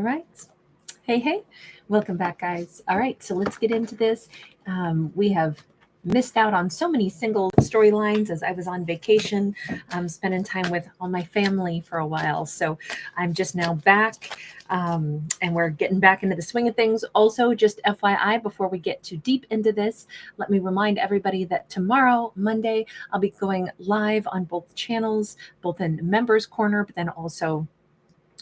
right. Hey, welcome back, guys. All right, so let's get into this. We have missed out on so many single storylines as I was on vacation, spending time with all my family for a while. So I'm just now back, and we're getting back into the swing of things. Also, just FYI, before we get too deep into this, let me remind everybody that tomorrow, Monday, I'll be going live on both channels, both in Members Corner, but then also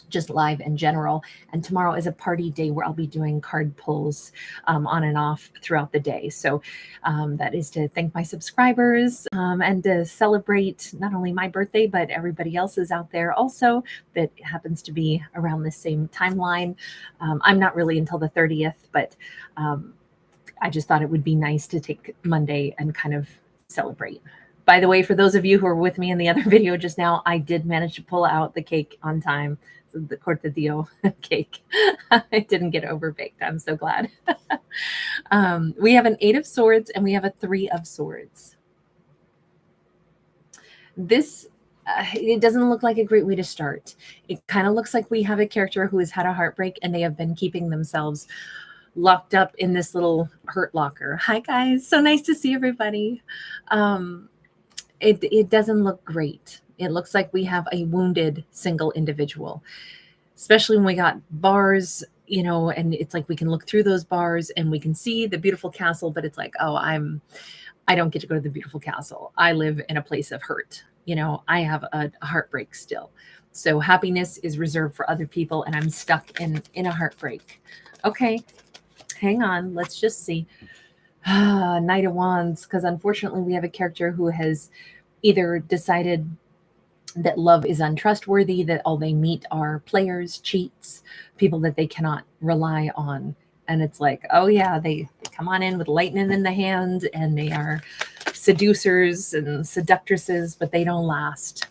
just live in general. And tomorrow is a party day where I'll be doing card pulls on and off throughout the day. So that is to thank my subscribers and to celebrate not only my birthday, but everybody else's out there also that happens to be around the same timeline. I'm not really until the 30th, but I just thought it would be nice to take Monday and kind of celebrate. By the way, for those of you who are with me in the other video just now, I did manage to pull out the cake on time, the cortadillo cake. I didn't get overbaked. I'm so glad. We have an 8 of Swords and we have a 3 of Swords. This, it doesn't look like a great way to start. It kind of looks like we have a character who has had a heartbreak and they have been keeping themselves locked up in this little hurt locker. Hi, guys. So nice to see everybody. It doesn't look great. It looks like we have a wounded single individual, especially when we got bars, you know, and it's like we can look through those bars and we can see the beautiful castle, but it's like, oh, I don't get to go to the beautiful castle. I live in a place of hurt. You know, I have a heartbreak still. So happiness is reserved for other people and I'm stuck in a heartbreak. Okay, hang on. Let's just see. Knight of Wands, because unfortunately we have a character who has either decided that love is untrustworthy, that all they meet are players, cheats, people that they cannot rely on. And it's like, oh yeah, they come on in with lightning in the hand and they are seducers and seductresses, but they don't last.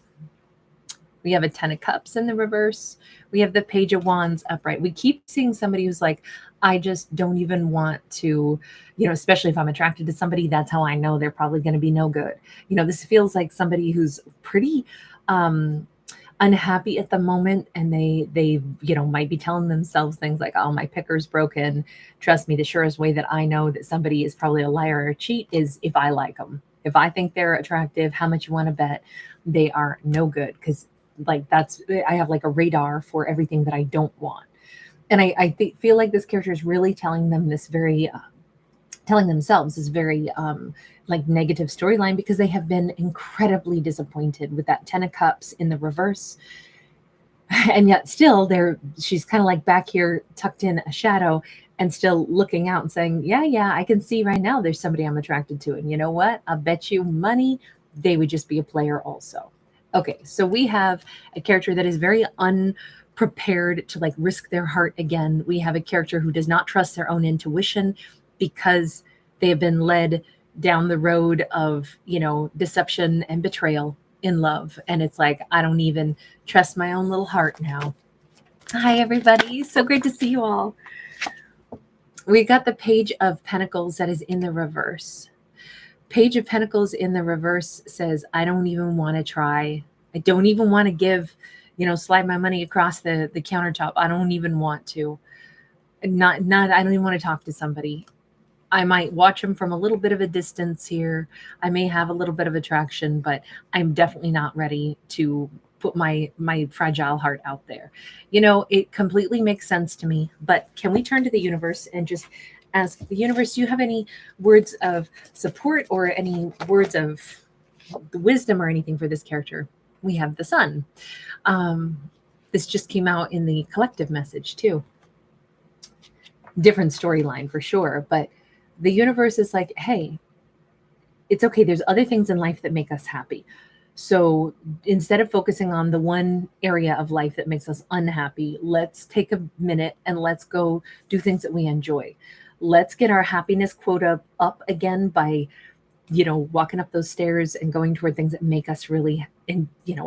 We have a 10 of Cups in the reverse. We have the Page of Wands upright. We keep seeing somebody who's like, I just don't even want to, you know, especially if I'm attracted to somebody, that's how I know they're probably going to be no good. You know, this feels like somebody who's pretty unhappy at the moment. And they, you know, might be telling themselves things like, oh, my picker's broken. Trust me, the surest way that I know that somebody is probably a liar or a cheat is if I like them. If I think they're attractive, how much you want to bet they are no good. Because like I have like a radar for everything that I don't want. And I feel like this character is really telling them this very, telling themselves this very like negative storyline because they have been incredibly disappointed with that 10 of Cups in the reverse. And yet still she's kind of like back here tucked in a shadow and still looking out and saying, yeah, I can see right now there's somebody I'm attracted to. And you know what? I bet you money they would just be a player also. Okay, so we have a character that is very unprepared to like risk their heart again. We have a character who does not trust their own intuition because they have been led down the road of, you know, deception and betrayal in love. And it's like, I don't even trust my own little heart now. Hi, everybody. So great to see you all. We got the Page of Pentacles that is in the reverse. Page of Pentacles in the reverse says, I don't even want to try. I don't even want to give, you know, slide my money across the countertop. I don't even want to. I don't even want to talk to somebody. I might watch them from a little bit of a distance here. I may have a little bit of attraction, but I'm definitely not ready to put my fragile heart out there. You know, it completely makes sense to me, but can we turn to the universe and just ask the universe, do you have any words of support or any words of wisdom or anything for this character? We have the Sun. This just came out in the collective message too. Different storyline for sure, but the universe is like, hey, it's okay. There's other things in life that make us happy. So instead of focusing on the one area of life that makes us unhappy, let's take a minute and let's go do things that we enjoy. Let's get our happiness quota up again by, you know, walking up those stairs and going toward things that make us really,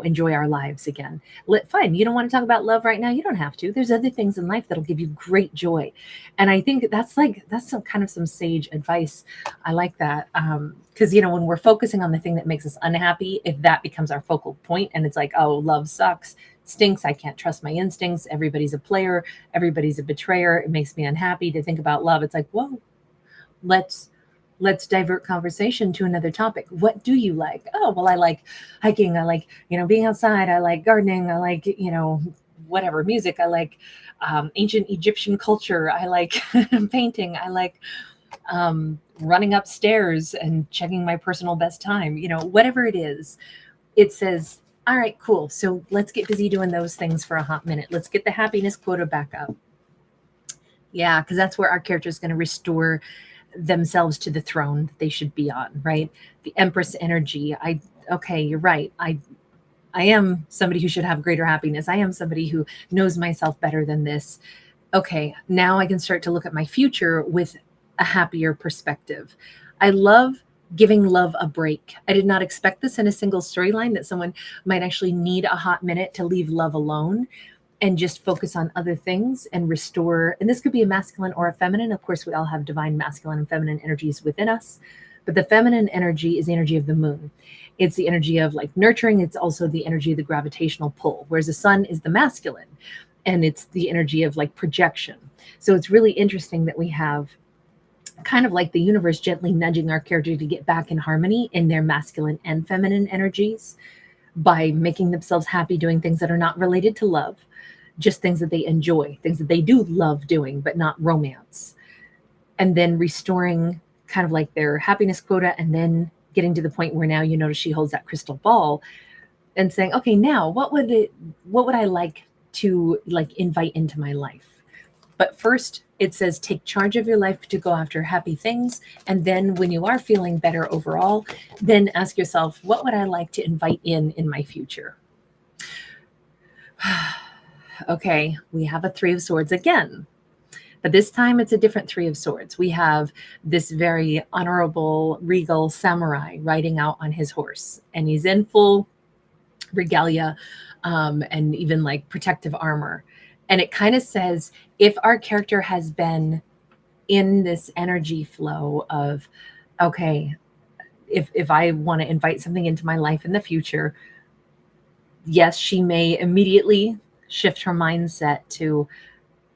enjoy our lives again. Fine. You don't want to talk about love right now. You don't have to. There's other things in life that'll give you great joy. And I think that's some kind of some sage advice. I like that. Because, when we're focusing on the thing that makes us unhappy, if that becomes our focal point and it's like, oh, love sucks, stinks. I can't trust my instincts. Everybody's a player. Everybody's a betrayer. It makes me unhappy to think about love. It's like, whoa, let's divert conversation to another topic. What do you like? Oh, well, I like hiking. I like, being outside. I like gardening. I like, whatever music. I like ancient Egyptian culture. I like painting. I like running upstairs and checking my personal best time. Whatever it is, it says, all right, cool. So let's get busy doing those things for a hot minute. Let's get the happiness quota back up. Yeah, because that's where our character is going to restore themselves to the throne that they should be on, right? The Empress energy. Okay, you're right. I am somebody who should have greater happiness. I am somebody who knows myself better than this. Okay, now I can start to look at my future with a happier perspective. I love giving love a break. I did not expect this in a single storyline, that someone might actually need a hot minute to leave love alone and just focus on other things and restore. And this could be a masculine or a feminine. Of course, we all have divine masculine and feminine energies within us. But the feminine energy is the energy of the moon. It's the energy of like nurturing. It's also the energy of the gravitational pull, whereas the sun is the masculine, and it's the energy of like projection. So it's really interesting that we have kind of like the universe gently nudging our character to get back in harmony in their masculine and feminine energies by making themselves happy doing things that are not related to love, just things that they enjoy, things that they do love doing, but not romance. And then restoring kind of like their happiness quota, and then getting to the point where now you notice she holds that crystal ball and saying, okay, now what would I like to like invite into my life? But first, it says take charge of your life to go after happy things. And then when you are feeling better overall, then ask yourself, what would I like to invite in my future? Okay, we have a Three of Swords again. But this time it's a different Three of Swords. We have this very honorable, regal samurai riding out on his horse. And he's in full regalia and even like protective armor. And it kind of says, if our character has been in this energy flow of, okay, if I want to invite something into my life in the future, yes, she may immediately shift her mindset to,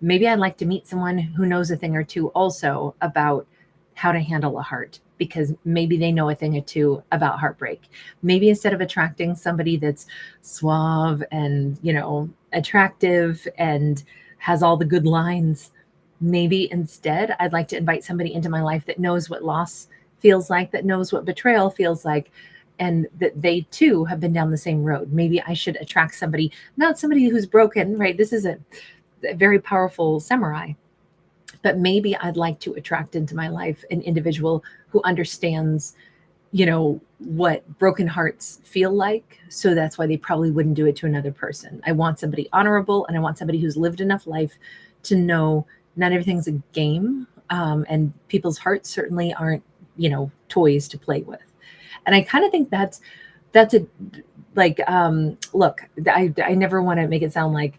maybe I'd like to meet someone who knows a thing or two also about how to handle a heart, because maybe they know a thing or two about heartbreak. Maybe instead of attracting somebody that's suave and, attractive and has all the good lines, maybe instead I'd like to invite somebody into my life that knows what loss feels like, that knows what betrayal feels like, and that they too have been down the same road. Maybe I should attract somebody, not somebody who's broken, right? This is a very powerful samurai, but maybe I'd like to attract into my life an individual who understands, what broken hearts feel like. So that's why they probably wouldn't do it to another person. I want somebody honorable, and I want somebody who's lived enough life to know not everything's a game. And people's hearts certainly aren't, toys to play with. And I kind of think that's a, like, look, I never want to make it sound like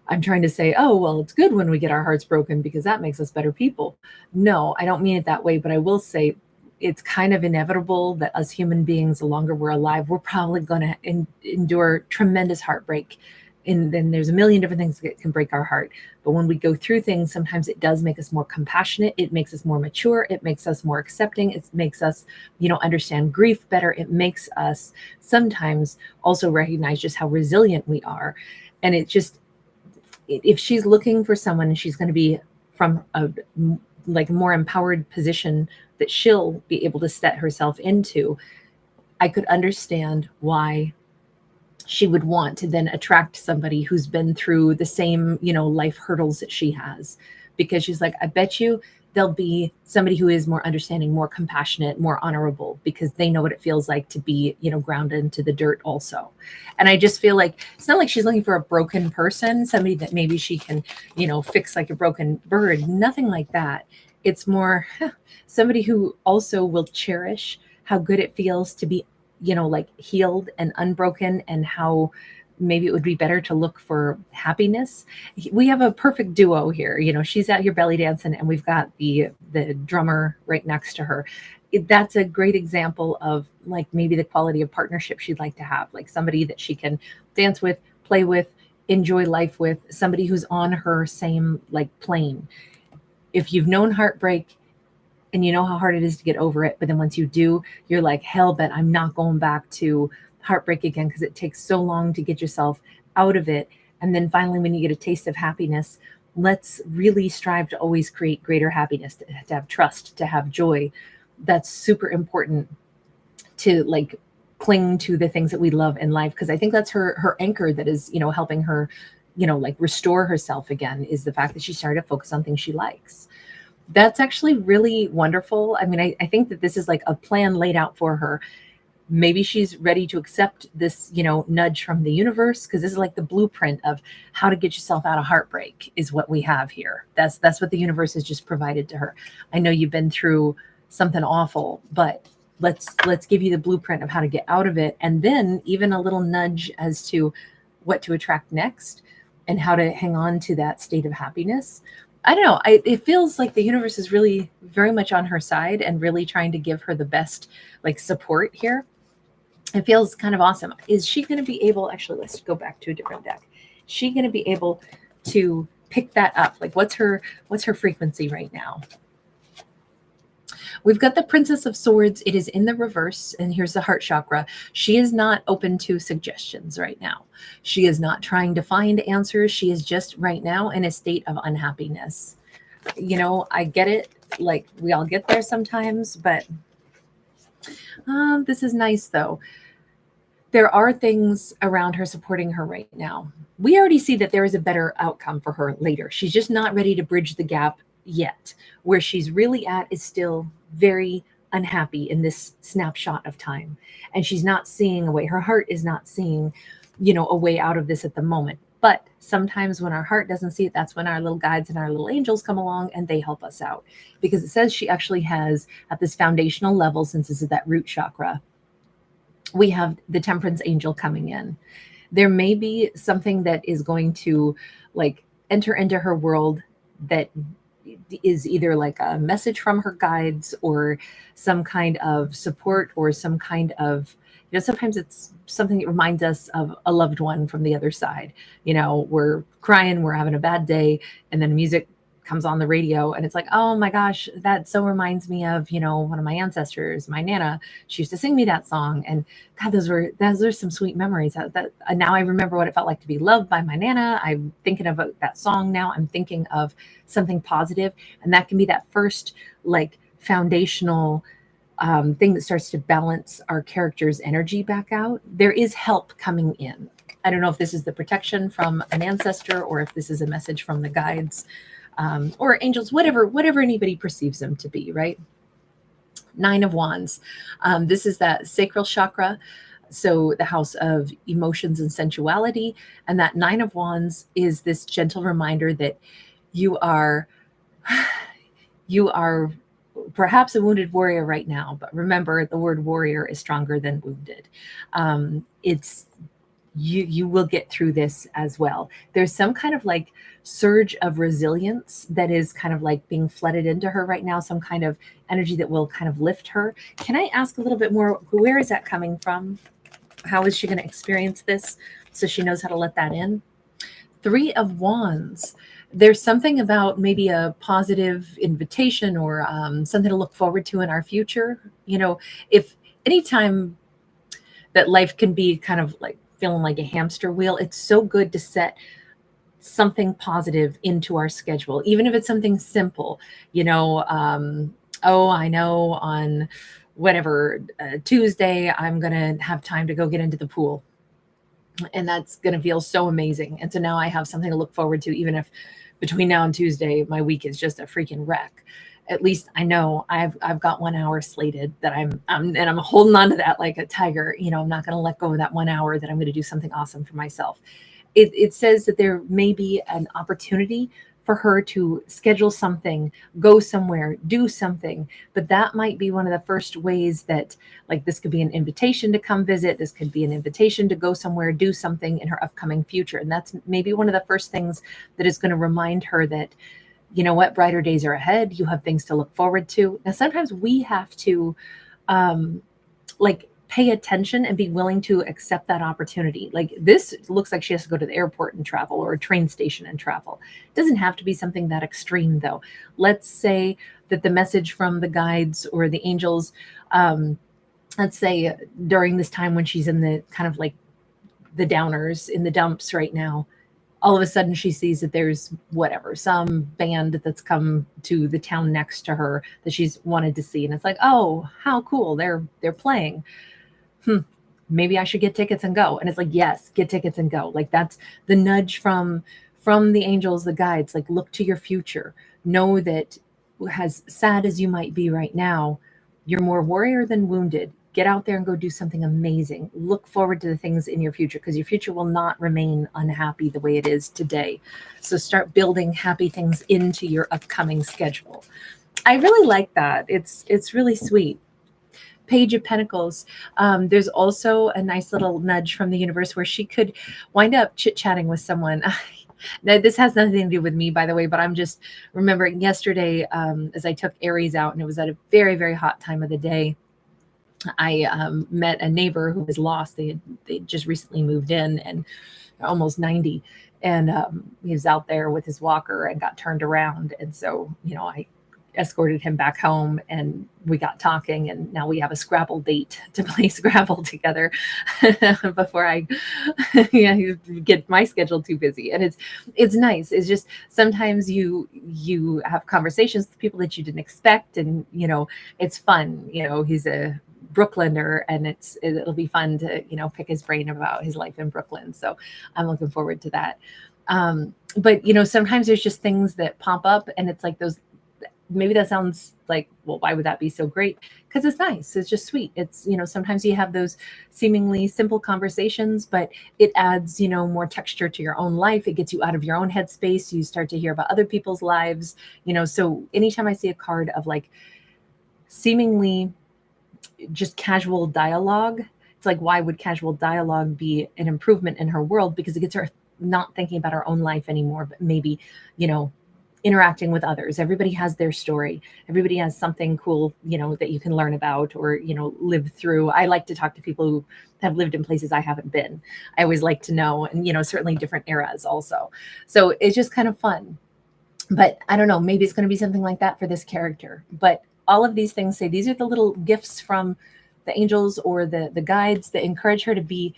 I'm trying to say, oh, well, it's good when we get our hearts broken because that makes us better people. No, I don't mean it that way, but I will say it's kind of inevitable that us human beings, the longer we're alive, we're probably going to endure tremendous heartbreak. And then there's a million different things that can break our heart. But when we go through things, sometimes it does make us more compassionate. It makes us more mature. It makes us more accepting. It makes us, understand grief better. It makes us sometimes also recognize just how resilient we are. And it just, if she's looking for someone and she's going to be from a more empowered position that she'll be able to set herself into, I could understand why she would want to then attract somebody who's been through the same, life hurdles that she has, because she's like, I bet you there'll be somebody who is more understanding, more compassionate, more honorable, because they know what it feels like to be, grounded into the dirt also. And I just feel like it's not like she's looking for a broken person, somebody that maybe she can, fix like a broken bird, nothing like that. It's more somebody who also will cherish how good it feels to be, healed and unbroken, and how maybe it would be better to look for happiness. We have a perfect duo here. She's out here belly dancing, and we've got the drummer right next to her. That's a great example of like maybe the quality of partnership she'd like to have, like somebody that she can dance with, play with, enjoy life with, somebody who's on her same like plane. If you've known heartbreak and you know how hard it is to get over it, but then once you do, you're like, hell bent, I'm not going back to heartbreak again because it takes so long to get yourself out of it. And then finally, when you get a taste of happiness, let's really strive to always create greater happiness, to have trust, to have joy. That's super important, to like cling to the things that we love in life, because I think that's her anchor that is, helping her, like restore herself again, is the fact that she started to focus on things she likes. That's actually really wonderful. I mean, I think that this is like a plan laid out for her. Maybe she's ready to accept this, nudge from the universe, because this is like the blueprint of how to get yourself out of heartbreak is what we have here. That's what the universe has just provided to her. I know you've been through something awful, but let's give you the blueprint of how to get out of it, and then even a little nudge as to what to attract next and how to hang on to that state of happiness. I don't know. It feels like the universe is really very much on her side and really trying to give her the best like support here. It feels kind of awesome. Is she going to be able, actually, let's go back to a different deck. Is she going to be able to pick that up? Like what's her frequency right now? We've got the Princess of Swords. It is in the reverse. And here's the heart chakra. She is not open to suggestions right now. She is not trying to find answers. She is just right now in a state of unhappiness. I get it. Like we all get there sometimes, but this is nice though. There are things around her supporting her right now. We already see that there is a better outcome for her later. She's just not ready to bridge the gap yet. Where she's really at is still very unhappy in this snapshot of time. And she's not seeing a way. Her heart is not seeing, a way out of this at the moment. But sometimes when our heart doesn't see it, that's when our little guides and our little angels come along and they help us out. Because it says she actually has, at this foundational level, since this is that root chakra, we have the Temperance angel coming in. There may be something that is going to like enter into her world that is either like a message from her guides or some kind of support or some kind of, sometimes it's something that reminds us of a loved one from the other side. We're crying, we're having a bad day, and then music comes on the radio and it's like, oh my gosh, that so reminds me of, one of my ancestors, my Nana. She used to sing me that song. And God, those are some sweet memories. That now I remember what it felt like to be loved by my Nana. I'm thinking about that song now. I'm thinking of something positive, and that can be that first like foundational thing that starts to balance our character's energy back out. There is help coming in. I don't know if this is the protection from an ancestor or if this is a message from the guides. Or angels, whatever anybody perceives them to be, right? 9 of Wands. This is that sacral chakra. So the house of emotions and sensuality. And that 9 of Wands is this gentle reminder that you are perhaps a wounded warrior right now, but remember the word warrior is stronger than wounded. You will get through this as well. There's some kind of like surge of resilience that is kind of like being flooded into her right now, some kind of energy that will kind of lift her. Can I ask a little bit more? Where is that coming from? How is she going to experience this so she knows how to let that in? 3 of Wands. There's something about maybe a positive invitation or something to look forward to in our future. If anytime that life can be kind of like feeling like a hamster wheel, it's so good to set something positive into our schedule, even if it's something simple. I know on whatever Tuesday I'm gonna have time to go get into the pool, and that's gonna feel so amazing. And so now I have something to look forward to, even if between now and Tuesday my week is just a freaking wreck. At least I know I've got 1 hour slated that I'm holding on to that like a tiger. I'm not going to let go of that 1 hour that I'm going to do something awesome for myself. It says that there may be an opportunity for her to schedule something, go somewhere, do something, but that might be one of the first ways that like this could be an invitation to come visit. This could be an invitation to go somewhere, do something in her upcoming future. And that's maybe one of the first things that is going to remind her that, you know what, brighter days are ahead. You have things to look forward to. Now, sometimes we have to like pay attention and be willing to accept that opportunity. Like this looks like she has to go to the airport and travel, or a train station and travel. It doesn't have to be something that extreme though. Let's say that the message from the guides or the angels, let's say during this time when she's in the kind of like the downers, in the dumps right now, all of a sudden she sees that there's whatever, some band that's come to the town next to her that she's wanted to see. And it's like, oh, how cool. They're playing. Maybe I should get tickets and go. And it's like, yes, get tickets and go. Like that's the nudge from the angels, the guides, like look to your future. Know that as sad as you might be right now, you're more warrior than wounded. Get out there and go do something amazing. Look forward to the things in your future, because your future will not remain unhappy the way it is today. So start building happy things into your upcoming schedule. I really like that. It's really sweet. Page of Pentacles. There's also a nice little nudge from the universe where she could wind up chit-chatting with someone. Now, this has nothing to do with me, by the way, but I'm just remembering yesterday as I took Aries out, and it was at a very, very hot time of the day. I met a neighbor who was lost. They just recently moved in, and almost 90. And he was out there with his walker and got turned around. And so, I escorted him back home, and we got talking, and now we have a Scrabble date to play Scrabble together before I get my schedule too busy. And it's nice. It's just sometimes you have conversations with people that you didn't expect, and it's fun. He's a Brooklyner, and it'll be fun to pick his brain about his life in Brooklyn. So I'm looking forward to that. But sometimes there's just things that pop up, and it's like those. Maybe that sounds like, well, why would that be so great? Because it's nice. It's just sweet. It's, sometimes you have those seemingly simple conversations, but it adds, more texture to your own life. It gets you out of your own headspace. You start to hear about other people's lives, so anytime I see a card of like seemingly just casual dialogue, it's like, why would casual dialogue be an improvement in her world? Because it gets her not thinking about her own life anymore, but maybe, interacting with others. Everybody has their story. Everybody has something cool, that you can learn about or, live through. I like to talk to people who have lived in places I haven't been. I always like to know, and, certainly different eras also. So it's just kind of fun. But I don't know, maybe it's going to be something like that for this character. But all of these things say these are the little gifts from the angels or the guides that encourage her to be.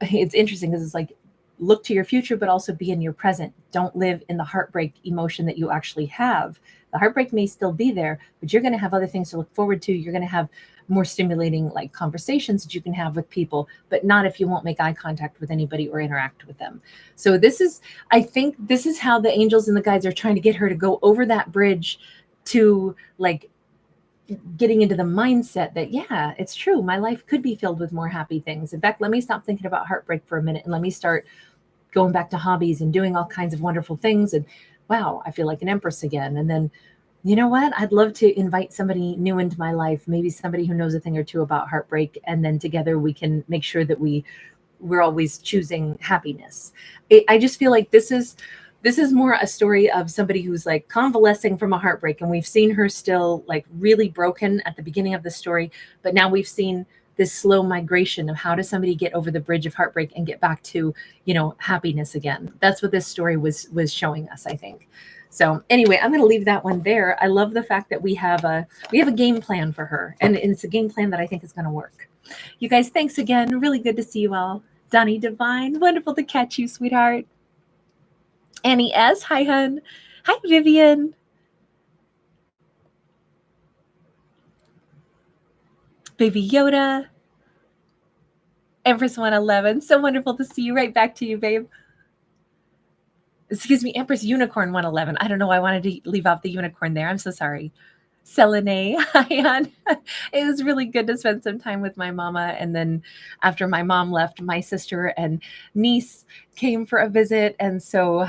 It's interesting because it's like, look to your future, but also be in your present. Don't live in the heartbreak emotion that you actually have. The heartbreak may still be there, but you're going to have other things to look forward to. You're going to have more stimulating like conversations that you can have with people, but not if you won't make eye contact with anybody or interact with them. So I think this is how the angels and the guides are trying to get her to go over that bridge to like getting into the mindset that, yeah, it's true. My life could be filled with more happy things. In fact, let me stop thinking about heartbreak for a minute and let me start going back to hobbies and doing all kinds of wonderful things. And wow, I feel like an empress again. And then, you know what? I'd love to invite somebody new into my life, maybe somebody who knows a thing or two about heartbreak. And then together we can make sure that we're always choosing happiness. I just feel like this is more a story of somebody who's like convalescing from a heartbreak. And we've seen her still like really broken at the beginning of the story. But now we've seen this slow migration of how does somebody get over the bridge of heartbreak and get back to, happiness again. That's what this story was showing us, I think. So anyway, I'm going to leave that one there. I love the fact that we have a game plan for her, and it's a game plan that I think is going to work. You guys, thanks again. Really good to see you all. Donnie Divine, wonderful to catch you, sweetheart. Annie S. Hi, hun. Hi, Vivian. Baby Yoda. Empress 111. So wonderful to see you. Right back to you, babe. Excuse me, Empress Unicorn 111. I don't know why I wanted to leave off the unicorn there. I'm so sorry. Selene, hi, hon. It was really good to spend some time with my mama. And then after my mom left, my sister and niece came for a visit. And so,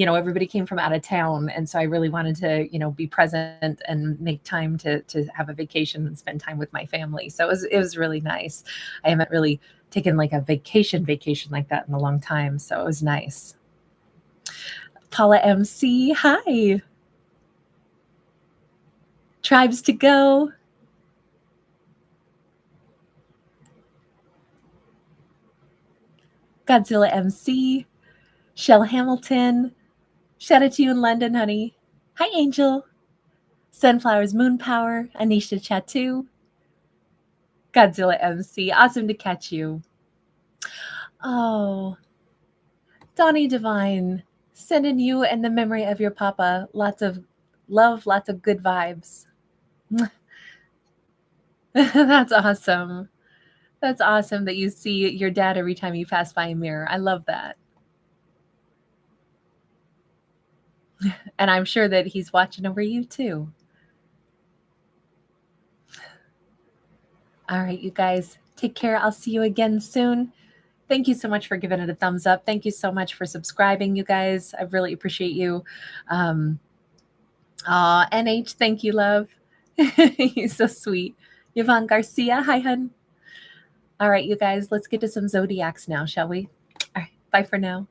everybody came from out of town. And so I really wanted to, be present and make time to have a vacation and spend time with my family. So it was really nice. I haven't really taken like a vacation like that in a long time. So it was nice. Paula MC, hi. Tribes to go. Godzilla MC, Shell Hamilton. Shout out to you in London, honey. Hi, Angel. Sunflowers Moon Power, Anisha Chatu, Godzilla MC. Awesome to catch you. Oh, Donnie Divine, sending you and the memory of your papa lots of love, lots of good vibes. That's awesome. That's awesome that you see your dad every time you pass by a mirror. I love that. And I'm sure that he's watching over you too. All right, you guys, take care. I'll see you again soon. Thank you so much for giving it a thumbs up. Thank you so much for subscribing, you guys. I really appreciate you. NH, thank you, love. You're so sweet. Yvonne Garcia, hi, hun. All right, you guys, let's get to some zodiacs now, shall we? All right, bye for now.